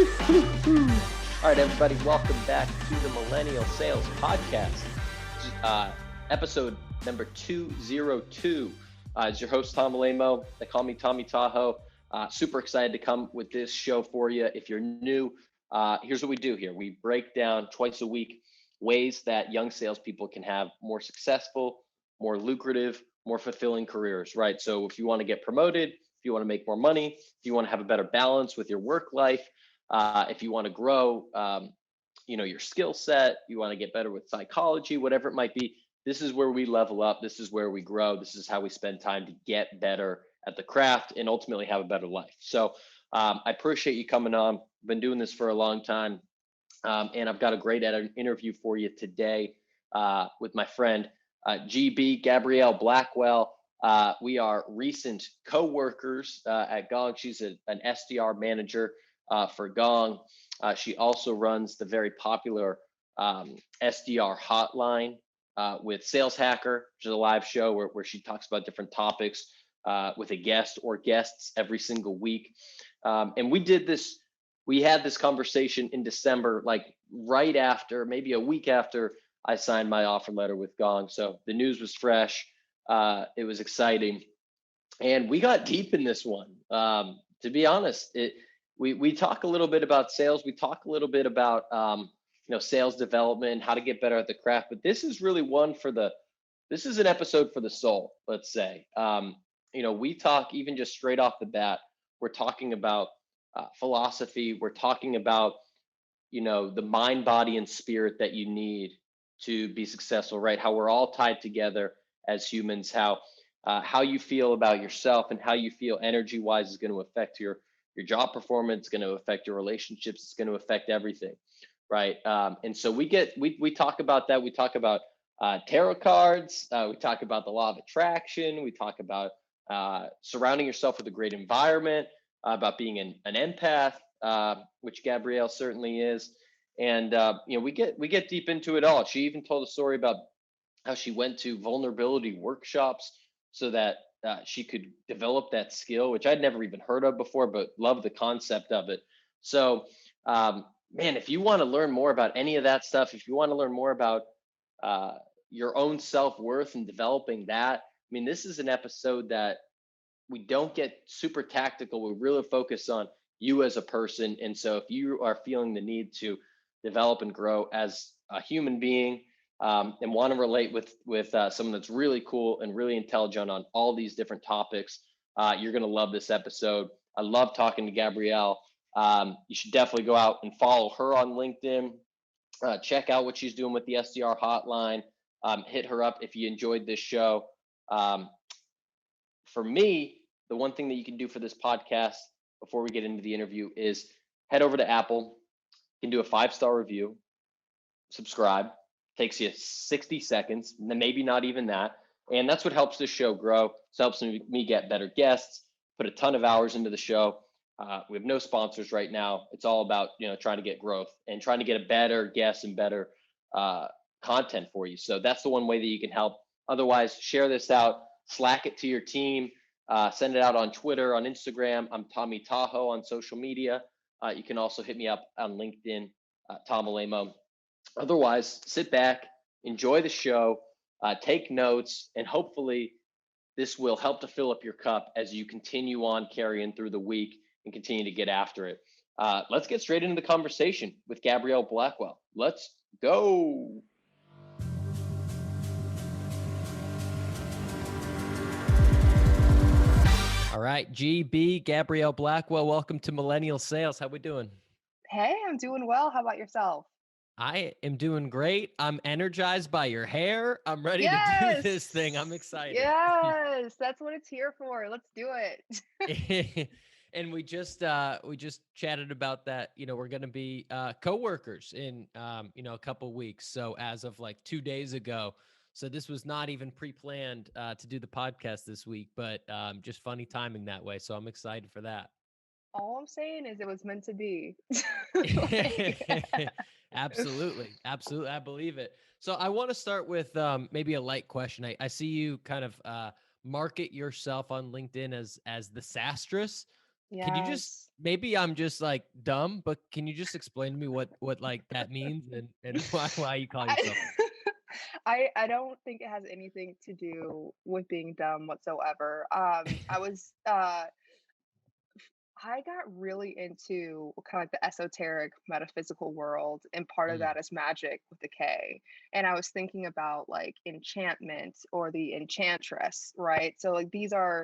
All right, everybody, welcome back to the Millennial Sales Podcast, episode number 202. It's your host, Tom Alemo. They call me Tommy Tahoe. Super excited to come with this show for you. If you're new, here's what we do here. We break down twice a week ways that young salespeople can have more successful, more lucrative, more fulfilling careers, right? So if you want to get promoted, if you want to make more money, if you want to have a better balance with your work life, if you want to grow, your skill set, you want to get better with psychology, whatever it might be, this is where we level up. This is where we grow. This is how we spend time to get better at the craft and ultimately have a better life. So I appreciate you coming on. I've been doing this for a long time. And I've got a great interview for you today with my friend, GB, Gabrielle Blackwell. We are recent co-workers at Gong. She's an SDR manager for Gong. She also runs the very popular SDR Hotline with Sales Hacker, which is a live show where she talks about different topics with a guest or guests every single week. And we had this conversation in December, like right after, maybe a week after I signed my offer letter with Gong. So the news was fresh. It was exciting. And we got deep in this one. To be honest, we talk a little bit about sales. We talk a little bit about sales development, how to get better at the craft. But this is really this is an episode for the soul, let's say. We talk even just straight off the bat. We're talking about philosophy. We're talking about the mind, body, and spirit that you need to be successful, right? How we're all tied together as humans. How you feel about yourself and how you feel energy wise is going to affect your job performance, going to affect your relationships. It's going to affect everything, right? And so we talk about that. We talk about tarot cards. We talk about the law of attraction. We talk about surrounding yourself with a great environment, about being an empath, which Gabrielle certainly is. And we get deep into it all. She even told a story about how she went to vulnerability workshops so that she could develop that skill, which I'd never even heard of before, but love the concept of it. So, man, if you want to learn more about any of that stuff, if you want to learn more about your own self-worth and developing that, I mean, this is an episode that we don't get super tactical. We really focus on you as a person. And so if you are feeling the need to develop and grow as a human being, and want to relate with someone that's really cool and really intelligent on all these different topics, you're going to love this episode. I love talking to Gabrielle. You should definitely go out and follow her on LinkedIn. Check out what she's doing with the SDR Hotline. Hit her up if you enjoyed this show. For me, the one thing that you can do for this podcast before we get into the interview is head over to Apple. You can do a 5-star review, subscribe. Takes you 60 seconds, maybe not even that. And that's what helps this show grow. It helps me get better guests, put a ton of hours into the show. We have no sponsors right now. It's all about, trying to get growth and trying to get a better guest and better content for you. So that's the one way that you can help. Otherwise, share this out, Slack it to your team, send it out on Twitter, on Instagram. I'm Tommy Tahoe on social media. You can also hit me up on LinkedIn, Tom Alemo. Otherwise, sit back, enjoy the show, take notes, and hopefully this will help to fill up your cup as you continue on carrying through the week and continue to get after it. Let's get straight into the conversation with Gabrielle Blackwell. Let's go. All right, GB, Gabrielle Blackwell, welcome to Millennial Sales. How we doing? Hey, I'm doing well. How about yourself? I am doing great. I'm energized by your hair. I'm ready to do this thing. I'm excited. Yes, that's what it's here for. Let's do it. And we just chatted about that. We're going to be coworkers in a couple weeks. So as of like 2 days ago. So this was not even pre-planned to do the podcast this week, but just funny timing that way. So I'm excited for that. All I'm saying is it was meant to be. Absolutely. Absolutely. I believe it. So I want to start with maybe a light question. I see you kind of market yourself on LinkedIn as the SaaStress. Can you just Yes. maybe I'm just like dumb, but can you just explain to me what like that means and why you call I yourself I don't think it has anything to do with being dumb whatsoever. I got really into kind of like the esoteric metaphysical world, and part of Mm, that is magic with the K. And I was thinking about like enchantment or the enchantress, right? So like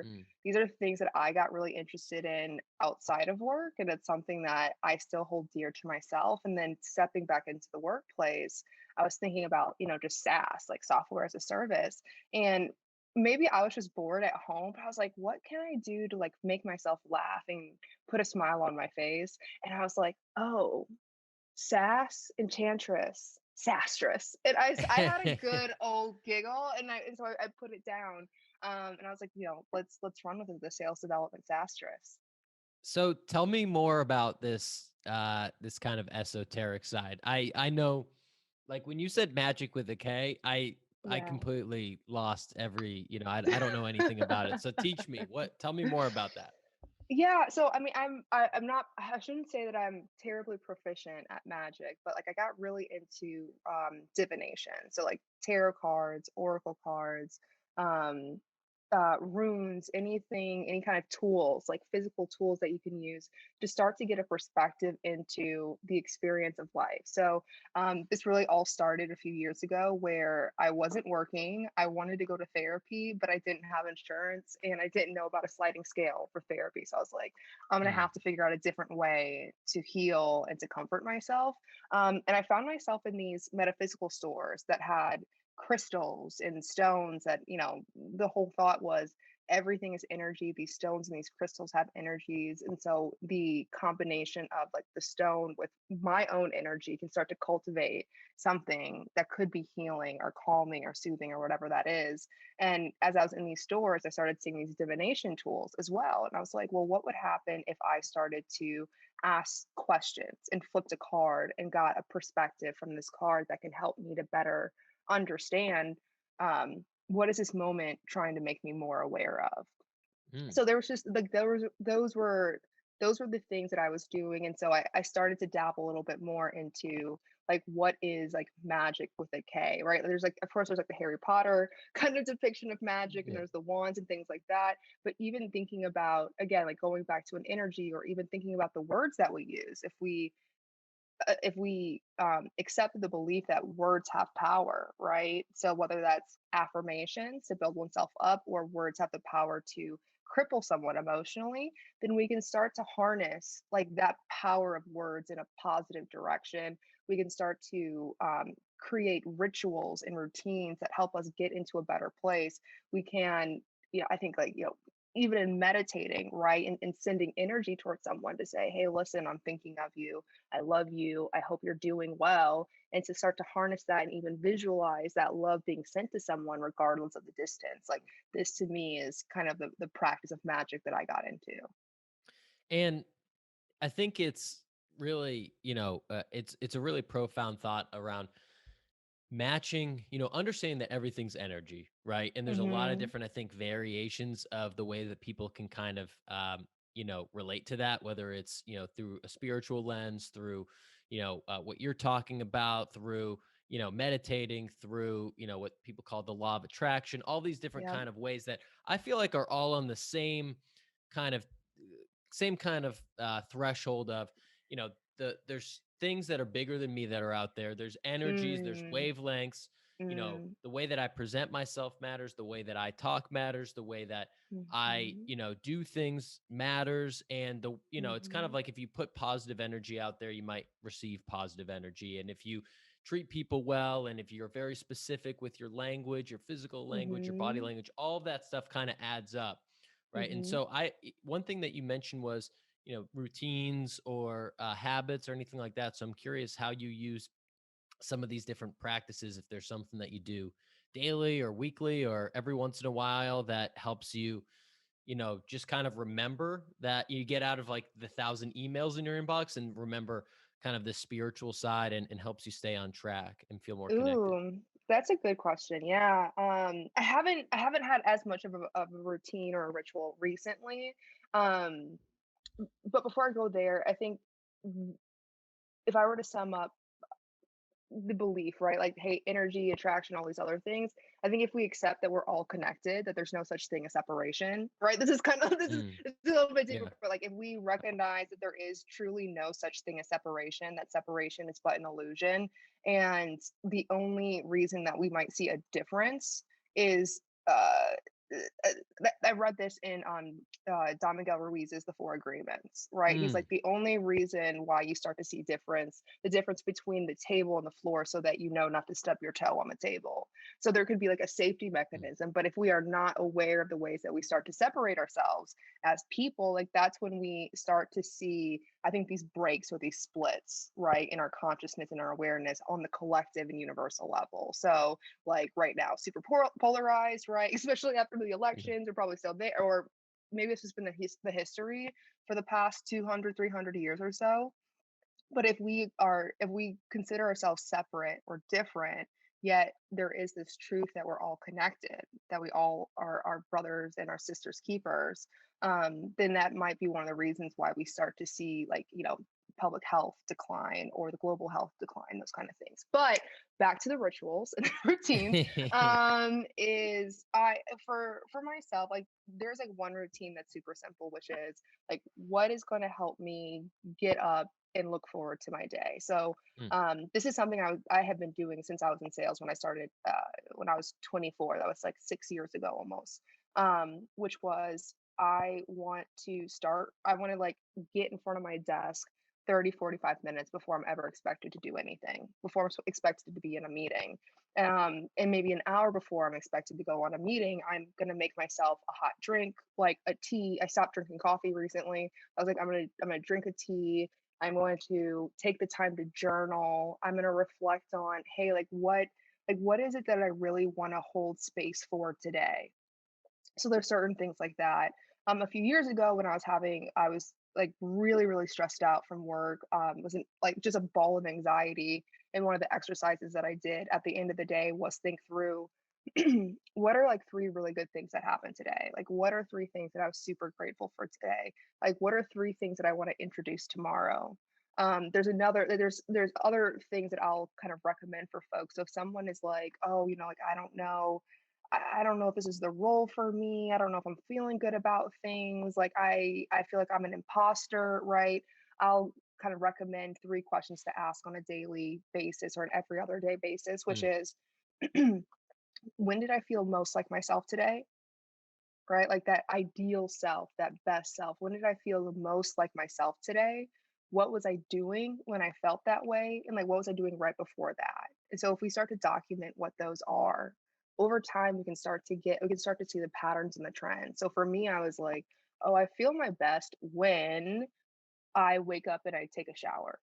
mm, these are things that I got really interested in outside of work, and it's something that I still hold dear to myself. And then stepping back into the workplace, I was thinking about, just SaaS, like software as a service. And maybe I was just bored at home, but I was like, what can I do to like make myself laugh and put a smile on my face? And I was like, oh, enchantress, SaaStress. And I had a mm. good old giggle, and so I put it down. And I was like, let's run with it, the sales development SaaStress. So tell me more about this kind of esoteric side. I know like when you said magic with a K, I Yeah. completely lost every, I don't know anything about it. So teach me. Tell me more about that. Yeah, so I mean, I'm not. I shouldn't say that I'm terribly proficient at magic, but like I got really into divination. So like tarot cards, oracle cards, um, runes, anything, any kind of tools, like physical tools that you can use to start to get a perspective into the experience of life. So this really all started a few years ago where I wasn't working. I wanted to go to therapy, but I didn't have insurance and I didn't know about a sliding scale for therapy. So I was like, I'm going to Mm, have to figure out a different way to heal and to comfort myself. And I found myself in these metaphysical stores that had crystals and stones that, the whole thought was everything is energy. These stones and these crystals have energies. And so the combination of like the stone with my own energy can start to cultivate something that could be healing or calming or soothing or whatever that is. And as I was in these stores, I started seeing these divination tools as well. And I was like, well, what would happen if I started to ask questions and flipped a card and got a perspective from this card that can help me to better understand what is this moment trying to make me more aware of? mm. So there was just like those were the things that I was doing. And so I started to dabble a little bit more into like what is like magic with a K, right? There's like, of course there's like the Harry Potter kind of depiction of magic, and Yeah. there's the wands and things like that. But even thinking about, again, like going back to an energy, or even thinking about the words that we use, if we accept the belief that words have power, right? So whether that's affirmations to build oneself up, or words have the power to cripple someone emotionally, then we can start to harness like that power of words in a positive direction. We can start to create rituals and routines that help us get into a better place. We can, I think like, even in meditating, right? And sending energy towards someone to say, hey, listen, I'm thinking of you. I love you. I hope you're doing well. And to start to harness that and even visualize that love being sent to someone, regardless of the distance. Like this to me is kind of the practice of magic that I got into. And I think it's really, it's a really profound thought around matching, understanding that everything's energy, right? And there's a lot of Mm-hmm. different, I think, variations of the way that people can kind of, relate to that, whether it's, through a spiritual lens, through, what you're talking about, through, meditating, through, what people call the law of attraction, all these different Yeah. kind of ways that I feel like are all on the kind of threshold of, you know, there's things that are bigger than me that are out there. There's energies, there's Mm, wavelengths. mm, The way that I present myself matters, the way that I talk matters, the way that I, mm-hmm, do things matters. And it's kind of mm-hmm, like if you put positive energy out there, you might receive positive energy. And if you treat people well, and if you're very specific with your language, your physical language, your body mm-hmm, language, all of that stuff kind of adds up. Right. And mm-hmm. so one thing that you mentioned was, routines or habits or anything like that. So I'm curious how you use some of these different practices, if there's something that you do daily or weekly or every once in a while that helps you, just kind of remember that you get out of like the 1,000 emails in your inbox and remember kind of the spiritual side and helps you stay on track and feel more connected. Ooh, that's a good question. Yeah. I haven't had as much of a routine or a ritual recently. Um, But before I go there, I think if I were to sum up the belief, right? Like, hey, energy, attraction, all these other things. I think if we accept that we're all connected, that there's no such thing as separation, right? This is kind of Mm, this is a little bit yeah. deeper, but like if we recognize that there is truly no such thing as separation, that separation is but an illusion, and the only reason that we might see a difference is I read this in Don Miguel Ruiz's The Four Agreements, right? He's Mm, like, the only reason why you start to see the difference between the table and the floor, so that you know not to stub your toe on the table. So there could be like a safety mm, mechanism. But if we are not aware of the ways that we start to separate ourselves as people, like that's when we start to see, I think, these breaks or these splits, right, in our consciousness and our awareness on the collective and universal level. So like right now, super polarized, right? Especially after the mm, elections are probably still there, or maybe it's just been the history for the past 200, 300 years or so. But if we consider ourselves separate or different, yet there is this truth that we're all connected, that we all are our brothers and our sisters keepers, then that might be one of the reasons why we start to see, like, public health decline or the global health decline, those kind of things. But back to the rituals and routines, is I for myself, like there's like one routine that's super simple, which is like, what is going to help me get up and look forward to my day. So mm, this is something I have been doing since I was in sales when I started when I was 24. That was like 6 years ago almost. Which was, I want to like get in front of my desk 30, 45 minutes before I'm ever expected to do anything, before expected to be in a meeting. And maybe an hour before I'm expected to go on a meeting, I'm gonna make myself a hot drink, like a tea. I stopped drinking coffee recently. I was like, I'm gonna drink a tea. I'm going to take the time to journal. I'm going to reflect on, hey, like what is it that I really want to hold space for today? So there's certain things like that. A few years ago when I was like really, really stressed out from work, wasn't like just a ball of anxiety. And one of the exercises that I did at the end of the day was think through what are like three really good things that happened today? Like, what are three things that I was super grateful for today? Like, what are three things that I want to introduce tomorrow? There's other things that I'll kind of recommend for folks. So if someone is like, oh, like I don't know if this is the role for me. I don't know if I'm feeling good about things. Like I feel like I'm an imposter, right? I'll kind of recommend three questions to ask on a daily basis or an every other day basis, which mm, is, when did I feel most like myself today? Right? Like that ideal self, that best self. When did I feel the most like myself today? What was I doing when I felt that way? And like, what was I doing right before that? And so if we start to document what those are, over time, we can start to see the patterns and the trends. So for me, I was like, oh, I feel my best when I wake up and I take a shower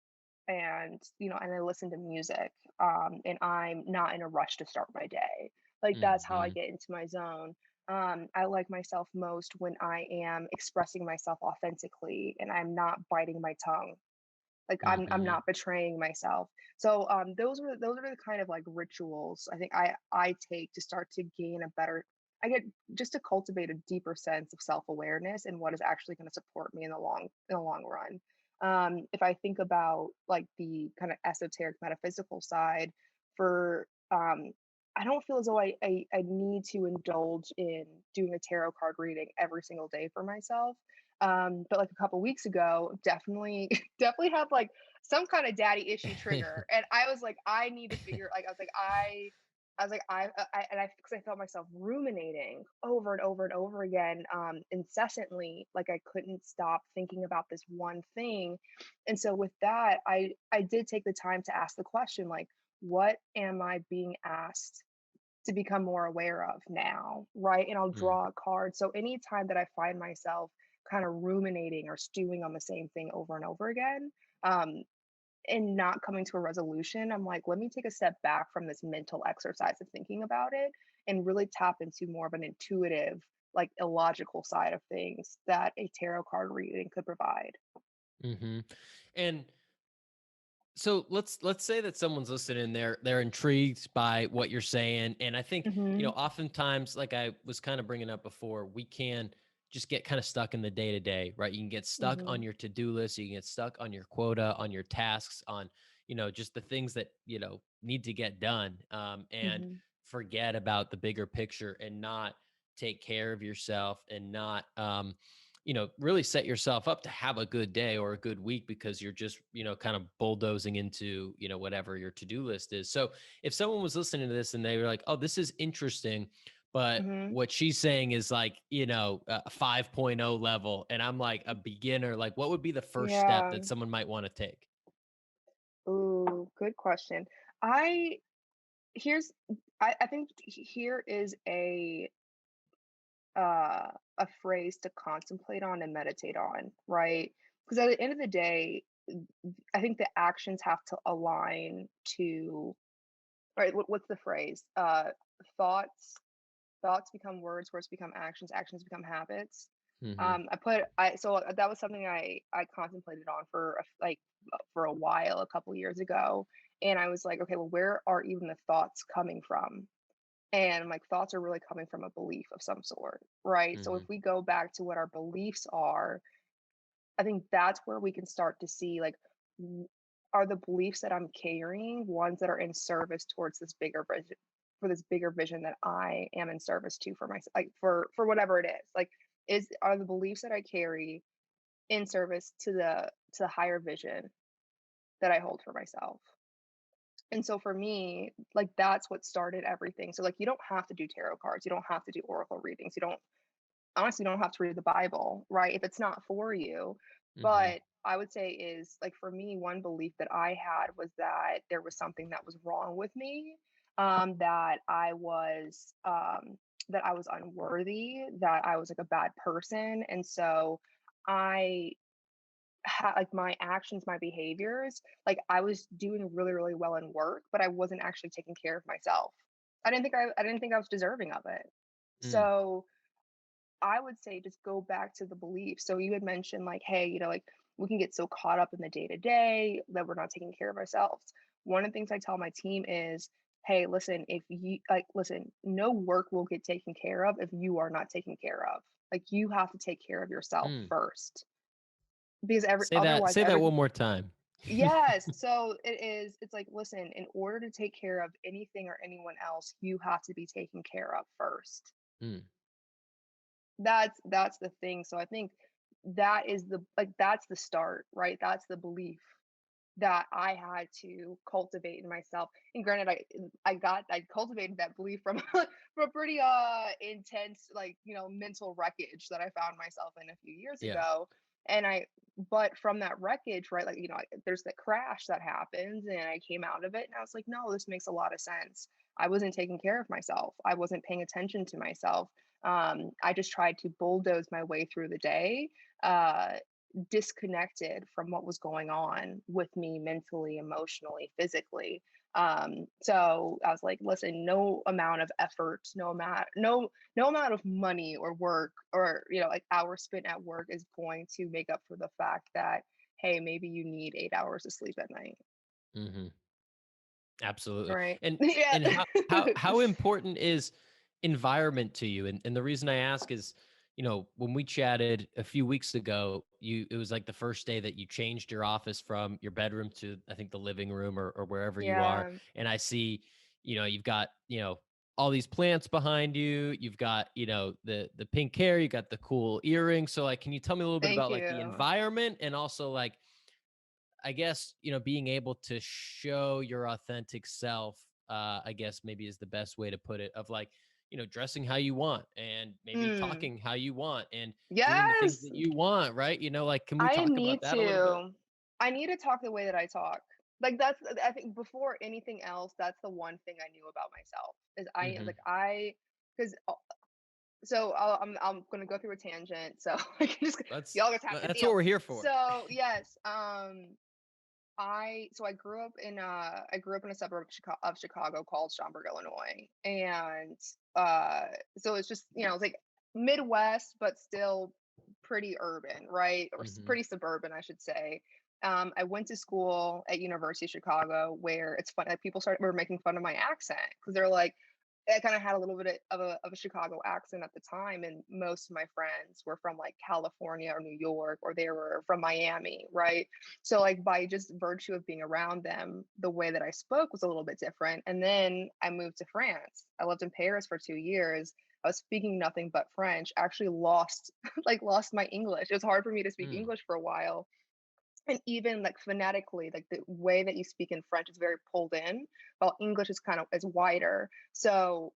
and and I listen to music, and I'm not in a rush to start my day. Like that's how I mhm, get into my zone. I like myself most when I am expressing myself authentically and I'm not biting my tongue. Like I'm mhm, not betraying myself. So those are the kind of like rituals I think I take to start to gain a better, I get just to cultivate a deeper sense of self-awareness and what is actually going to support me in the long run. If I think about like the kind of esoteric metaphysical side, for I don't feel as though I need to indulge in doing a tarot card reading every single day for myself. But like a couple weeks ago, definitely definitely have like some kind of daddy issue trigger, and I was like, I need to figure. Like I was like I because I felt myself ruminating over and over and over again, incessantly. Like I couldn't stop thinking about this one thing, and so with that, I did take the time to ask the question, like, what am I being asked to become more aware of now, right? And I'll mm, draw a card. So anytime that I find myself kind of ruminating or stewing on the same thing over and over again, um, and not coming to a resolution, I'm like, let me take a step back from this mental exercise of thinking about it and really tap into more of an intuitive, like illogical side of things that a tarot card reading could provide. mhm. And so let's say that someone's listening, they're intrigued by what you're saying, and I think Hmm. oftentimes, like I was kind of bringing up before, we can just get kind of stuck in the day to day, right? You can get stuck Mm-hmm. on your to-do list, you can get stuck on your quota, on your tasks, on, just the things that, need to get done, and Mm-hmm. forget about the bigger picture and not take care of yourself and not, really set yourself up to have a good day or a good week because you're just, kind of bulldozing into, whatever your to-do list is. So if someone was listening to this and they were like, oh, this is interesting, but Mm-hmm. what she's saying is like, a 5.0 level, and I'm like a beginner, like what would be the first step Yeah. that someone might want to take? Ooh, good question. I here's I think here is uh a phrase to contemplate on and meditate on, right? Because at the end of the day, I think the actions have to align to, right, what's the phrase? Thoughts thoughts become words, words become actions, actions become habits. Hmm. I so that was something I contemplated on for for a while, a couple years ago, and I was like, okay, well, where are even the thoughts coming from? And like thoughts are really coming from a belief of some sort, right? So if Hmm. we go back to what our beliefs are, I think that's where we can start to see like, w- are the beliefs that I'm carrying ones that are in service towards this bigger vision, for this bigger vision that I am in service to for myself, like for whatever it is. Like, is are the beliefs that I carry in service to the higher vision that I hold for myself? And so for me, like that's what started everything. So like you don't have to do tarot cards, you don't have to do oracle readings, you don't honestly don't have to read the Bible, right? If it's not for you. Hmm. But I would say is like for me, one belief that I had was that there was something that was wrong with me, that I was unworthy, that I was like a bad person, and so I like my actions, my behaviors, like I was doing really, really well in work, but I wasn't actually taking care of myself. I didn't think I was deserving of it. Mm. So I would say just go back to the belief. So you had mentioned like, hey, like we can get so caught up in the day to day that we're not taking care of ourselves. One of the things I tell my team is, hey, listen, if you like, listen, no work will get taken care of if you are not taken care of. Like you have to take care of yourself Mm. first because otherwise Say that everything. one more time. Yes. So it's like, listen, in order to take care of anything or anyone else, you have to be taken care of first. Mm. That's the thing. So I think that is that's the start, right? That's the belief that I had to cultivate in myself. And granted, I cultivated that belief from from a pretty intense mental wreckage that I found myself in a few years Yeah. ago. And I but from that wreckage, right, like there's that crash that happens and I came out of it and I was like, no, this makes a lot of sense. I wasn't taking care of myself. I wasn't paying attention to myself. I just tried to bulldoze my way through the day, uh, disconnected from what was going on with me mentally, emotionally, physically. So I was like, listen, no amount of effort, no amount of money or work or like hours spent at work is going to make up for the fact that hey, maybe you need 8 hours of sleep at night. Hmm. Absolutely. Right. And Yeah. how important is environment to you? And the reason I ask is, when we chatted a few weeks ago, it was like the first day that you changed your office from your bedroom to I think the living room or wherever you are. Yeah. And I see, you've got, all these plants behind you. You've got, the pink hair, you got the cool earrings. So like, can you tell me a little bit Thank about like the you. environment and also like I guess, being able to show your authentic self, I guess maybe is the best way to put it, of like, dressing how you want and maybe Mm. talking how you want and doing the things Yes. that you want, right? Like, can we I talk about need that a little bit? to. I need to talk the way that I talk. Like I think before anything else, that's the one thing I knew about myself is Hmm. because I'm gonna go through a tangent, so I can just y'all just have to That's what deal. we're here for. So yes, I grew up in a suburb of Chicago called Schaumburg, Illinois, and so it's just it's like Midwest, but still pretty urban, right, or Hmm. pretty suburban, I should say. I went to school at University of Chicago, where it's fun. Like, people were making fun of my accent because they're like, I kind of had a little bit of a Chicago accent at the time, and most of my friends were from like California or New York, or they were from Miami, right? So like by just virtue of being around them, the way that I spoke was a little bit different. And then I moved to France. I lived in Paris for 2 years. I was speaking nothing but French. Actually lost lost my English. It was hard for me to speak Mm, English for a while, and even like phonetically, like the way that you speak in French is very pulled in, while English is kind of is wider. So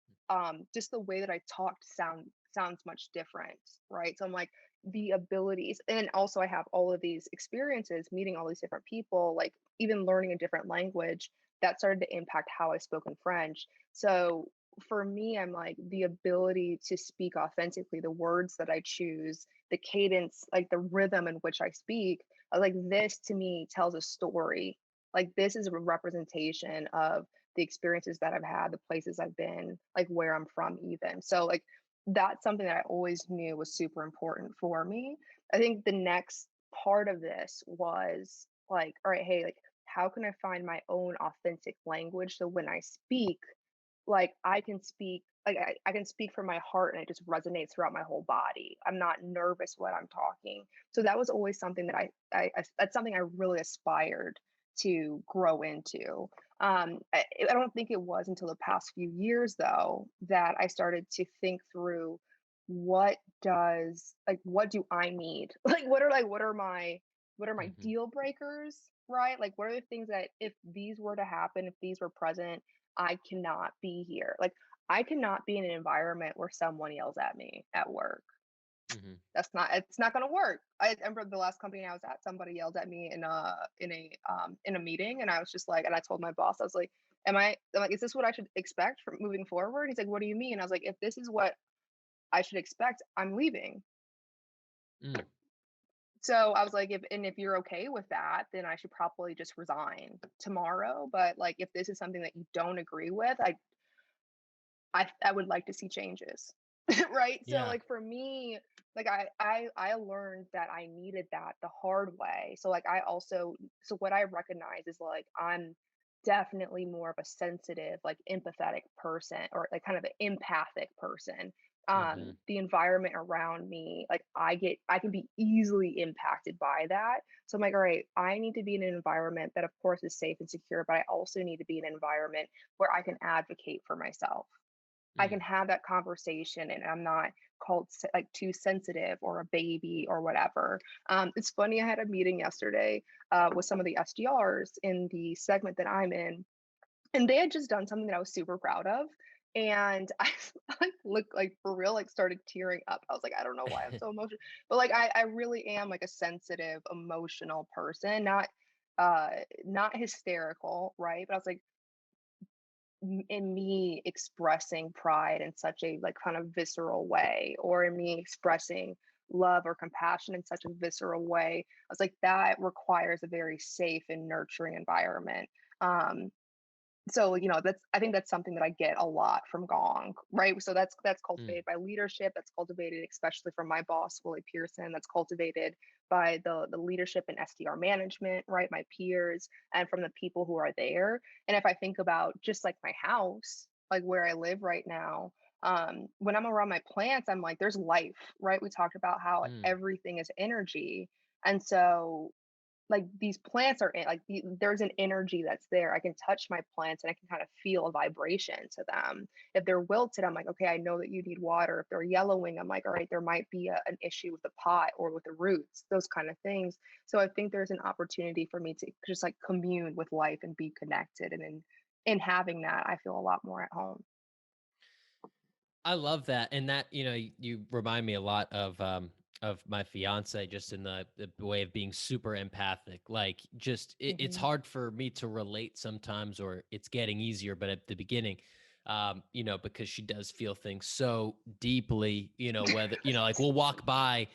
just the way that I talked sounds much different, right? So I'm like, the abilities, and also I have all of these experiences meeting all these different people, like even learning a different language that started to impact how I spoke in French. So for me, I'm like, the ability to speak authentically, the words that I choose, the cadence, like the rhythm in which I speak, like this to me tells a story. Like this is a representation of the experiences that I've had, the places I've been, like where I'm from even. So like that's something that I always knew was super important for me. I think the next part of this was like, all right, hey, like how can I find my own authentic language so when I speak, like I can speak, like I can speak from my heart and it just resonates throughout my whole body. I'm not nervous when I'm talking. So that was always something that that's something I really aspired to grow into. I don't think it was until the past few years though that I started to think through, what do I need? What are my mhm. deal breakers, right? Like what are the things that if these were to happen, if these were present, I cannot be here. Like I cannot be in an environment where someone yells at me at work. Mhm. It's not going to work. I remember the last company I was at, somebody yelled at me in a meeting, and I was just like, and I told my boss, I was like, I'm like, is this what I should expect from moving forward? He's like, what do you mean? I was like, if this is what I should expect, I'm leaving. Mm, So I was like, if you're okay with that, then I should probably just resign tomorrow. But like, if this is something that you don't agree with, I would like to see changes. Right? So yeah. like for me, like I learned that I needed that the hard way. So like I also, so what I recognize is like I'm definitely more of a sensitive, like empathetic person, or like kind of an empathic person. Mhm. The environment around me, like I can be easily impacted by that. So I'm like, all right, I need to be in an environment that of course is safe and secure, but I also need to be in an environment where I can advocate for myself. I Mm, can have that conversation and I'm not called like too sensitive or a baby or whatever. It's funny, I had a meeting yesterday with some of the SDRs in the segment that I'm in, and they had just done something that I was super proud of. And I look like for real, like started tearing up. I was like, I don't know why I'm so emotional, but like I really am like a sensitive, emotional person, uh not hysterical, right? But I was like, in me expressing pride in such a like kind of visceral way, or in me expressing love or compassion in such a visceral way, I was like, that requires a very safe and nurturing environment. um so that's, I think that's something that I get a lot from Gong, right? So that's mm, cultivated by leadership, that's cultivated especially from my boss Willie Pearson, that's cultivated by the leadership in SDR management, right, my peers, and from the people who are there. And if I think about just like my house, like where I live right now, when I'm around my plants, I'm like, there's life, right? We talked about how mm. everything is energy. And so like these plants are like there's an energy that's there. I can touch my plants and I can kind of feel a vibration to them. If they're wilted, I'm like, okay, I know that you need water. If they're yellowing, I'm like, all right, there might be an issue with the pot or with the roots, those kind of things. So I think there's an opportunity for me to just like commune with life and be connected, and in having that, I feel a lot more at home. I love that, and that you remind me a lot of my fiance, just in the way of being super empathic. Like, just it's Hmm. hard for me to relate sometimes, or it's getting easier, but at the beginning, because she does feel things so deeply. Whether like we'll walk by,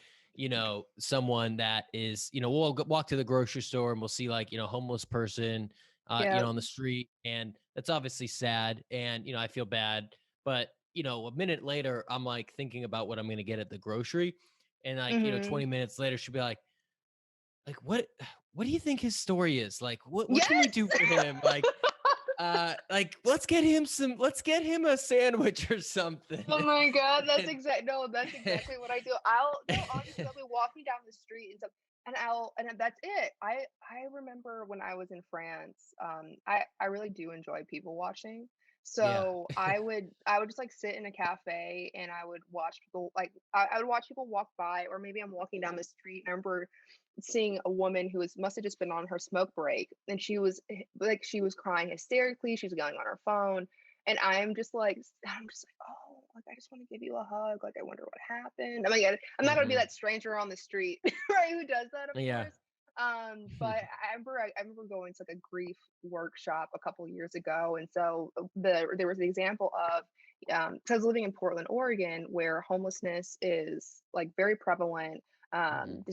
someone that is, we'll walk to the grocery store and we'll see like homeless person, Yeah. on the street, and that's obviously sad, and I feel bad, but a minute later, I'm like thinking about what I'm gonna get at the grocery. And like, Hmm. 20 minutes later, she'll be like, what do you think his story is? Like, what can we Yes. do for him? Like, like let's get him a sandwich or something. Oh my God, that's And- exactly what I do. No, honestly, I'll be walking down the street and stuff, and that's it. I remember when I was in France, I really do enjoy people watching. yeah. So I would just like sit in a cafe and I would watch people like I would watch people walk by, or maybe I'm walking down the street and I remember seeing a woman who must have just been on her smoke break, and she was crying hysterically, she's going on her phone, and I'm just like, oh, like I just want to give you a hug. Like I wonder what happened. I'm not gonna be Mhm. that stranger on the street, right? Who does that, of Yeah. course. But I remember going to like a grief workshop a couple years ago, and so there was an example of because I was living in Portland, Oregon, where homelessness is like very prevalent. Mhm.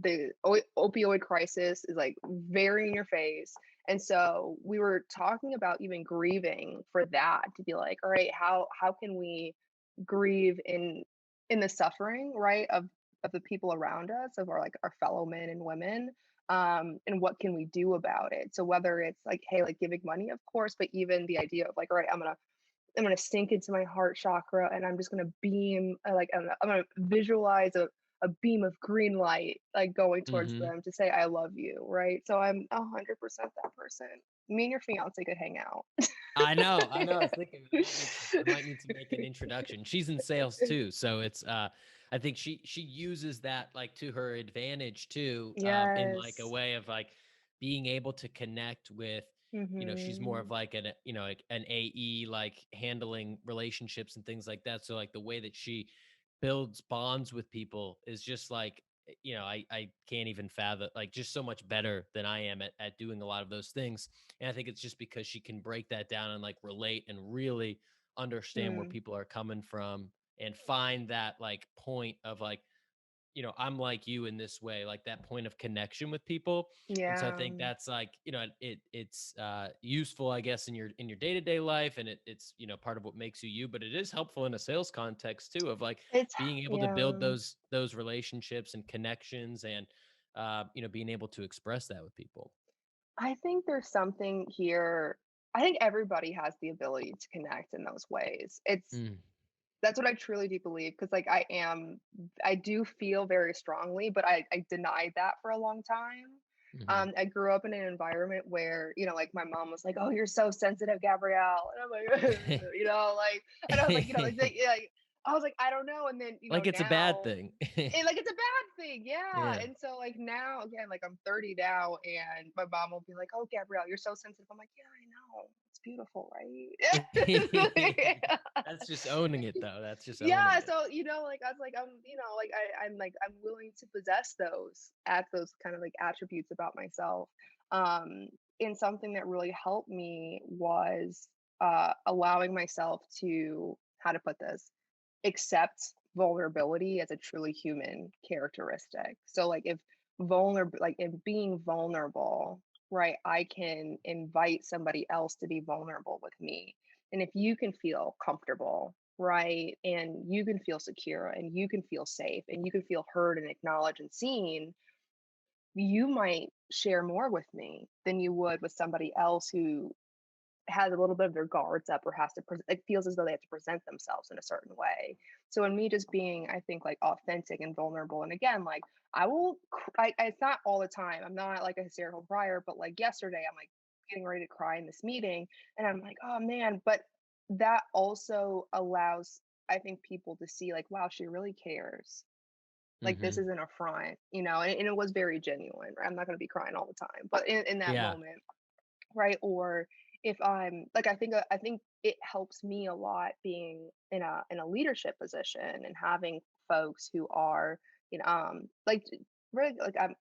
The opioid crisis is like very in your face, and so we were talking about even grieving for that, to be like, all right, how can we grieve in the suffering, right, of the people around us, of our fellow men and women, and what can we do about it? So whether it's like, hey, like giving money, of course, but even the idea of like, all right, I'm gonna sink into my heart chakra and I'm just gonna beam I'm gonna visualize a beam of green light like going towards Mhm. them to say I love you, right? So I'm 100% that person. Me and your fiance could hang out. I know. I was thinking I might need to make an introduction. She's in sales too, so it's I think she uses that like to her advantage too, in like a Yes. way of like being able to connect with, she's more of Mhm. like like an AE, like handling relationships and things like that. So like the way that she builds bonds with people is just like I can't even fathom, like just so much better than I am at doing a lot of those things. And I think it's just because she can break that down and like relate and really understand where Mm. people are coming from and find that like point of like, I'm like you in this way, like that point of connection with people. And so I Yeah. think that's like, it's useful, I guess, in your day-to-day life. And it's, part of what makes you you, but it is helpful in a sales context too, of like It's being able to build yeah. those relationships and connections and being able to express that with people. I think there's something here. I think everybody has the ability to connect in those ways. Mm, That's what I truly do believe, because like I do feel very strongly, but I denied that for a long time. mhm. I grew up in an environment where, like my mom was like, "Oh, you're so sensitive, Gabrielle," and I'm like, and I was like, I was like, I don't know, and then Like it's a bad now thing. like it's a bad thing, yeah. Yeah. And so like now again, like I'm 30 now, and my mom will be like, "Oh, Gabrielle, you're so sensitive." I'm like, "Yeah, I know. It's beautiful, right?" That's just owning it though. That's just owning Yeah, it. so like I was like like I'm willing to possess those kind of like attributes about myself. um and something that really helped me was allowing myself to, how to put this, accept vulnerability as a truly human characteristic. So like if vulnerable like in being vulnerable, right, I can invite somebody else to be vulnerable with me. And if you can feel comfortable, right, and you can feel secure and you can feel safe and you can feel heard and acknowledged and seen, you might share more with me than you would with somebody else who has a little bit of their guards up or has to it feels as though they have to present themselves in a certain way. So in me just being, I think, like authentic and vulnerable, and again, like it's not all the time, I'm not like a hysterical crier, but like yesterday I'm like getting ready to cry in this meeting, and I'm like, oh man. But that also allows, I think, people to see like, wow, she really cares. Like this Mhm. isn't a front, and it was very genuine, right? I'm not going to be crying all the time, but in that Yeah. moment, right? Or if I'm like, I think it helps me a lot being in a leadership position and having folks who are, like really like I'm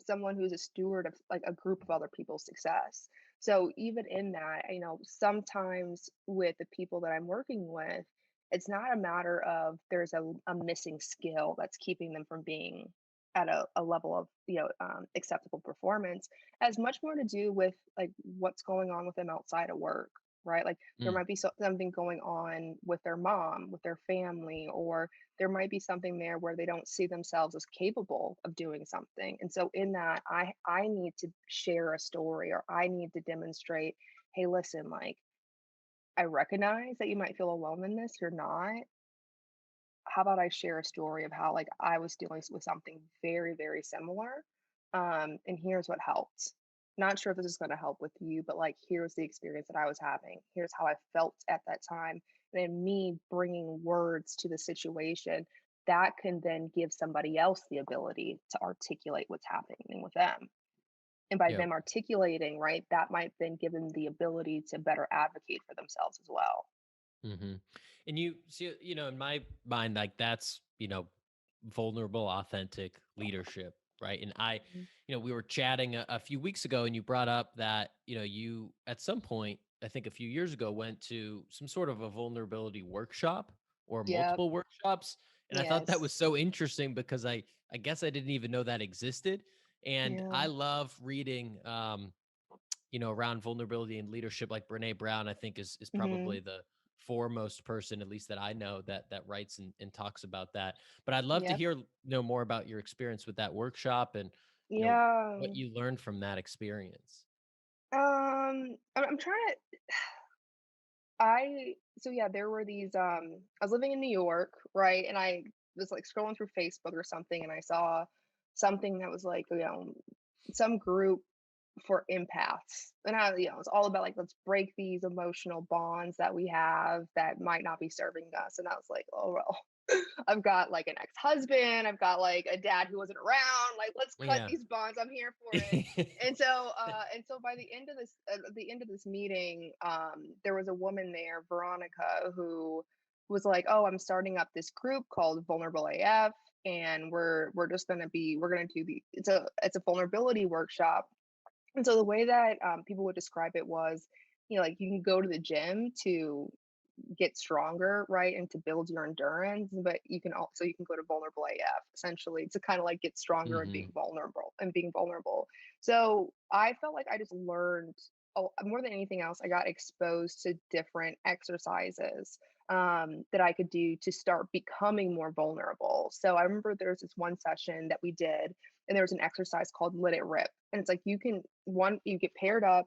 someone who's a steward of like a group of other people's success. So even in that, sometimes with the people that I'm working with, it's not a matter of there's a missing skill that's keeping them from being at a level of acceptable performance, has much more to do with like what's going on with them outside of work, right? Like there Mm. might be something going on with their mom, with their family, or there might be something there where they don't see themselves as capable of doing something. And so in that, I need to share a story, or I need to demonstrate hey, listen, like, I recognize that you might feel alone in this. You're not. How about I share a story of how like I was dealing with something very, very similar. And here's what helped. Not sure if this is going to help with you, but like here's the experience that I was having. Here's how I felt at that time. And then me bringing words to the situation that can then give somebody else the ability to articulate what's happening with them. And by Yep. them articulating, right, that might then give them the ability to better advocate for themselves as well. hmm And you see, in my mind, like that's, vulnerable, authentic leadership, right? And Mhm. we were chatting a few weeks ago, and you brought up that, you at some point, I think a few years ago, went to some sort of a vulnerability workshop or Yep. multiple workshops. And I thought that Yes. was so interesting because I guess I didn't even know that existed. And Yeah. I love reading, around vulnerability and leadership. Like Brene Brown, I think is Hmm. probably the foremost person, at least that I know, that writes and talks about that. But I'd love to Yep. hear know more about your experience with that workshop and what Yeah. you learned from that experience. I'm trying to I so yeah, there were these I was living in New York, right? And I was like scrolling through Facebook or something and I saw something that was like, some group for empaths. And it's all about like let's break these emotional bonds that we have that might not be serving us. And I was like, oh well, I've got like an ex-husband, I've got like a dad who wasn't around. Like, let's cut Yeah. these bonds. I'm here for it. And so by the end of this meeting, there was a woman there, Veronica, who was like, "Oh, I'm starting up this group called Vulnerable AF, and we're gonna do the it's a vulnerability workshop." And so the way that people would describe it was, like you can go to the gym to get stronger, right? And to build your endurance, but you can go to vulnerable AF essentially to kind of like get stronger and hmm being vulnerable. So I felt like I just learned more than anything else, I got exposed to different exercises that I could do to start becoming more vulnerable. So I remember there was this one session that we did, and there was an exercise called Let It Rip. And it's like you get paired up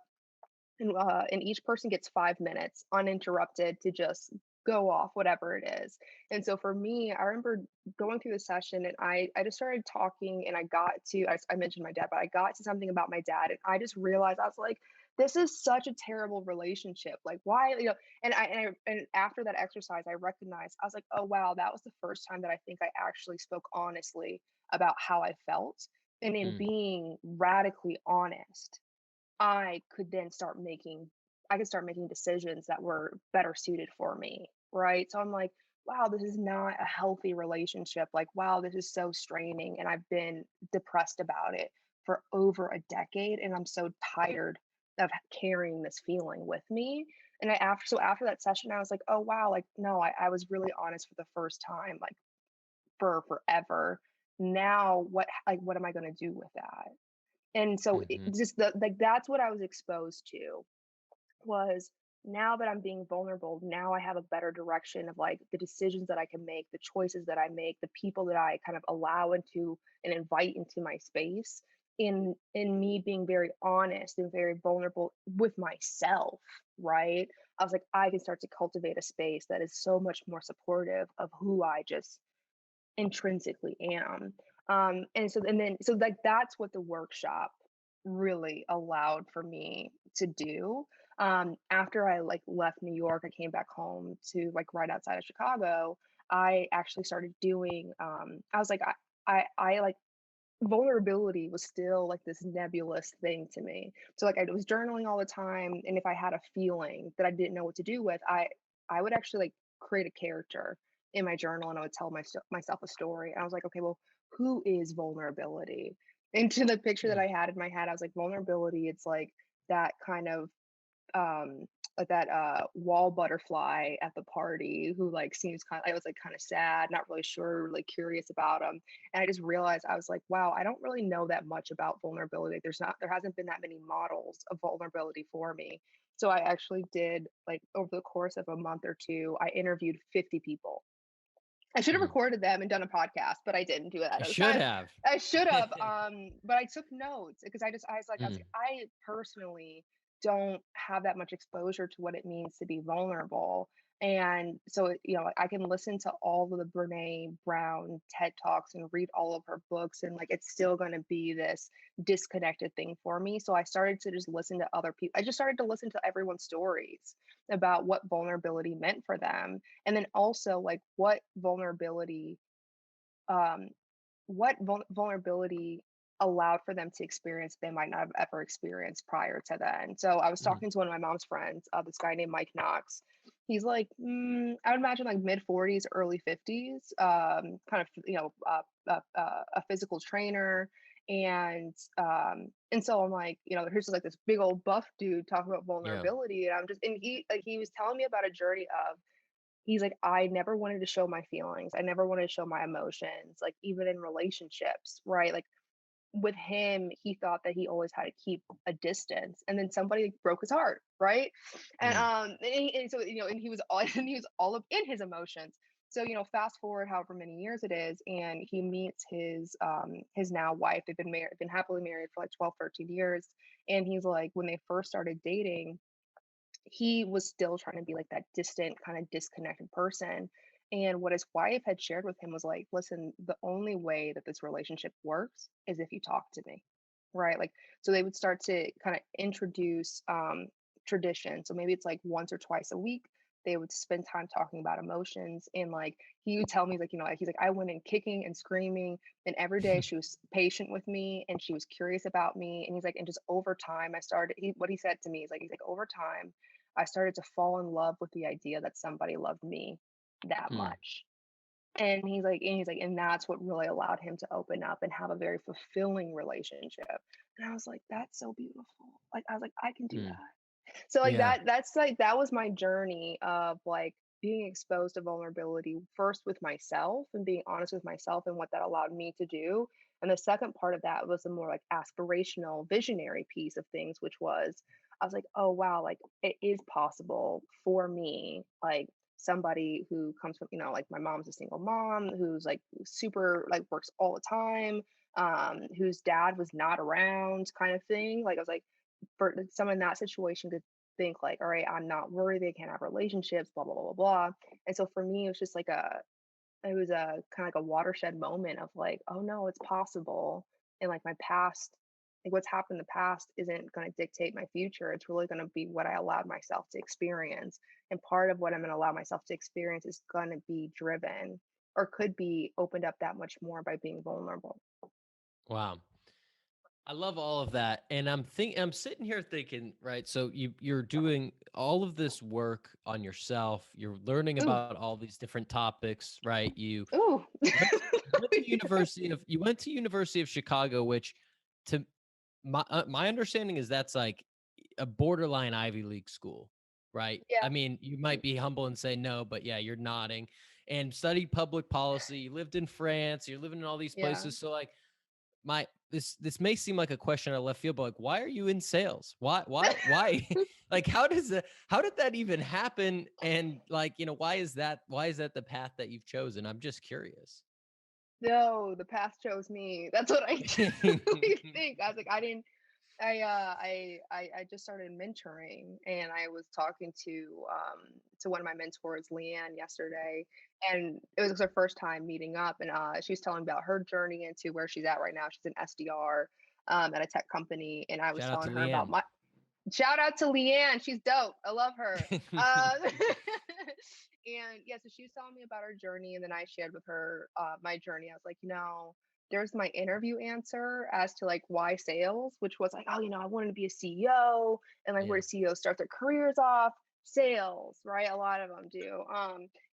and each person gets 5 minutes uninterrupted to just go off whatever it is. And so for me, I remember going through the session and I just started talking and I mentioned my dad, but I got to something about my dad and I just realized I was like, this is such a terrible relationship. Like why, and after that exercise, I recognized I was like, oh wow, that was the first time that I think I actually spoke honestly about how I felt. And in Mm. being radically honest, I could then start making decisions that were better suited for me, right? So I'm like, wow, this is not a healthy relationship. Like, wow, this is so straining. And I've been depressed about it for over a decade. And I'm so tired of carrying this feeling with me. And after that session, I was like, oh wow, like no, I was really honest for the first time, like for forever. Now what am I gonna do with that? And so it hmm just like that's what I was exposed to was now that I'm being vulnerable, now I have a better direction of like the decisions that I can make, the choices that I make, the people that I kind of allow into and invite into my space in me being very honest and very vulnerable with myself, right? I was like, I can start to cultivate a space that is so much more supportive of who I just intrinsically am. And so like that's what the workshop really allowed for me to do. After I like left New York, I came back home to like right outside of Chicago. I actually started doing I was like I like vulnerability was still like this nebulous thing to me. So like I was journaling all the time, and if I had a feeling that I didn't know what to do with, I would actually like create a character in my journal, and I would tell myself a story. And I was like, okay, well, who is vulnerability? Into the picture that I had in my head, I was like, vulnerability. It's like that kind of um like that wall butterfly at the party who like seems kind of I was like kind of sad, not really sure, really curious about him. And I just realized I was like, wow, I don't really know that much about vulnerability. There hasn't been that many models of vulnerability for me. So I actually did like over the course of a month or two, I interviewed 50 people. I should have Mm. recorded them and done a podcast, but I didn't do that You at the should time. have. I should have, but I took notes because I was like, Mm. I personally don't have that much exposure to what it means to be vulnerable. And so, I can listen to all of the Brene Brown TED Talks and read all of her books, and like it's still going to be this disconnected thing for me. So I started to just listen to other people. I just started to listen to everyone's stories about what vulnerability meant for them. And then also like um, vulnerability allowed for them to experience they might not have ever experienced prior to then. So I was Mhm. talking to one of my mom's friends, this guy named Mike Knox. He's like, I would imagine like mid 40s, early 50s, kind of, a physical trainer. And so I'm like, here's just like this big old buff dude talking about Yeah. vulnerability. And he was telling me about a journey of, he's like, I never wanted to show my feelings. I never wanted to show my emotions, like even in relationships, right? Like with him, he thought that he always had to keep a distance, and then somebody like, broke his heart, right? And Mm. and so and he was all and he was all up in his emotions. So fast forward however many years it is, and he meets his now wife. They've been happily married for like 12, 13 years. And he's like, when they first started dating, he was still trying to be like that distant, kind of disconnected person. And what his wife had shared with him was like, listen, the only way that this relationship works is if you talk to me. Right. Like, so they would start to kind of introduce tradition. So maybe it's like once or twice a week, they would spend time talking about emotions. And like, he would tell me, like, like, he's like, I went in kicking and screaming. And every day she was patient with me and she was curious about me. And he's like, and just over time, what he said to me is like, he's like, over time, I started to fall in love with the idea that somebody loved me that Mm. much. And that's what really allowed him to open up and have a very fulfilling relationship. And I was like, that's so beautiful. Like, I was like, I can do Mm. that. So like Yeah. that was my journey of like being exposed to vulnerability first with myself and being honest with myself and what that allowed me to do. And the second part of that was the more like aspirational, visionary piece of things, which was I was like, oh wow, like it is possible for me, like somebody who comes from, like my mom's a single mom who's like super like works all the time, whose dad was not around kind of thing. Like I was like, for someone in that situation to think like, all right, I'm not worthy, I can't have relationships, blah blah blah blah blah. And so for me, it was just like it was a kind of like a watershed moment of like, oh no, it's possible. And like my past, like what's happened in the past isn't going to dictate my future. It's really going to be what I allowed myself to experience. And part of what I'm going to allow myself to experience is going to be driven or could be opened up that much more by being vulnerable. Wow. I love all of that. And I'm sitting here thinking, right? So you're doing all of this work on yourself. You're learning Ooh, about all these different topics, right? ooh. You went to University of Chicago, which to my understanding is that's like a borderline Ivy League school, right? Yeah, I mean, you might be humble and say no, but yeah, you're nodding. And studied public policy. You lived in France. You're living in all these yeah. places. So like my this may seem like a question out of left field, but like, why are you in sales? Why? Like, how did that even happen? And like, why is that the path that you've chosen? I'm just curious. No, the past chose me. That's what I truly think. I was like, I didn't. I just started mentoring, and I was talking to one of my mentors, Leanne, yesterday, and it was her first time meeting up, and she was telling me about her journey into where she's at right now. She's an SDR at a tech company, and I was Shout out to telling her about Leanne. my shout out to Leanne. She's dope. I love her. And yeah, so she was telling me about her journey, and then I shared with her my journey. I was like, there's my interview answer as to like why sales, which was like, oh, I wanted to be a CEO, and like where Yeah. do CEOs start their careers off? Sales, right? A lot of them do.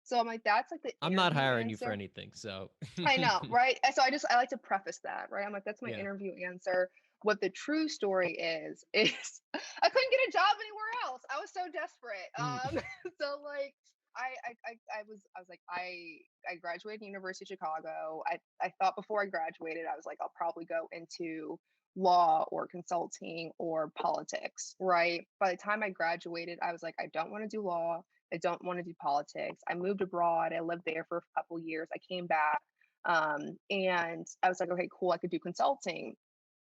So I'm like, that's like the I'm not interview hiring you for answer. anything, so I know, right? And so I like to preface that, right? I'm like, that's my yeah. interview answer. What the true story is I couldn't get a job anywhere else. I was so desperate. Mm. So like I was like I graduated University of Chicago. I thought before I graduated, I was like, I'll probably go into law or consulting or politics, right? By the time I graduated, I was like, I don't want to do law. I don't want to do politics. I moved abroad. I lived there for a couple years. I came back, and I was like, okay, cool. I could do consulting.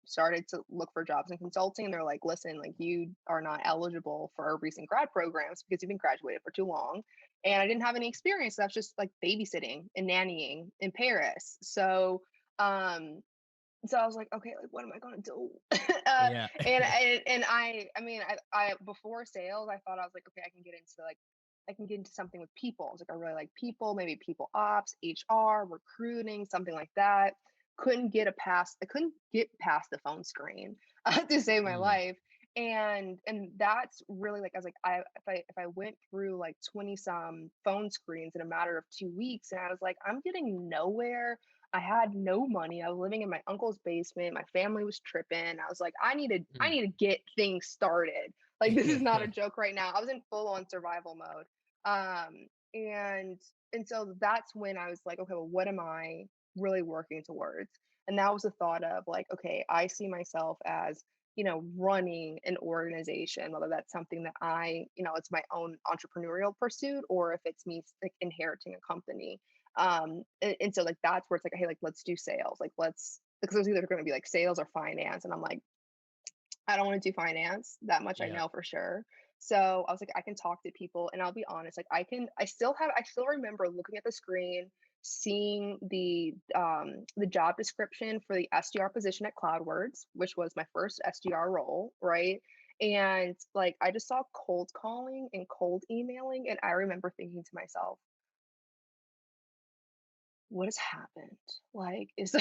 started to look for jobs in consulting, and they're like, listen, like you are not eligible for our recent grad programs because you've been graduated for too long. And I didn't have any experience. So that's just like babysitting and nannying in Paris. Um, so I was like, okay, like what am I gonna do? Yeah. And I mean, I before sales, I thought I was like, okay, I can get into something with people. I was like, I really like people, maybe people ops, HR, recruiting, something like that. I couldn't get past the phone screen to save my Mm. life. And that's really like, I was like, if I went through like 20 some phone screens in a matter of 2 weeks, and I was like, I'm getting nowhere. I had no money. I was living in my uncle's basement. My family was tripping. I was like, I Mm. need to get things started. Like this is not a joke right now. I was in full on survival mode. And so that's when I was like, okay, well, what am I really working towards? And that was the thought of like, okay, I see myself as, running an organization, whether that's something that it's my own entrepreneurial pursuit, or if it's me like inheriting a company. And so like that's where it's like, hey, like let's do sales, like let's, because it was either going to be like sales or finance, and I'm like, I don't want to do finance, that much I Yeah. know for sure. So I was like, I can talk to people, and I'll be honest, like I still remember looking at the screen, seeing the job description for the SDR position at CloudWords, which was my first SDR role, right? And like I just saw cold calling and cold emailing, and I remember thinking to myself, what has happened? Like, is I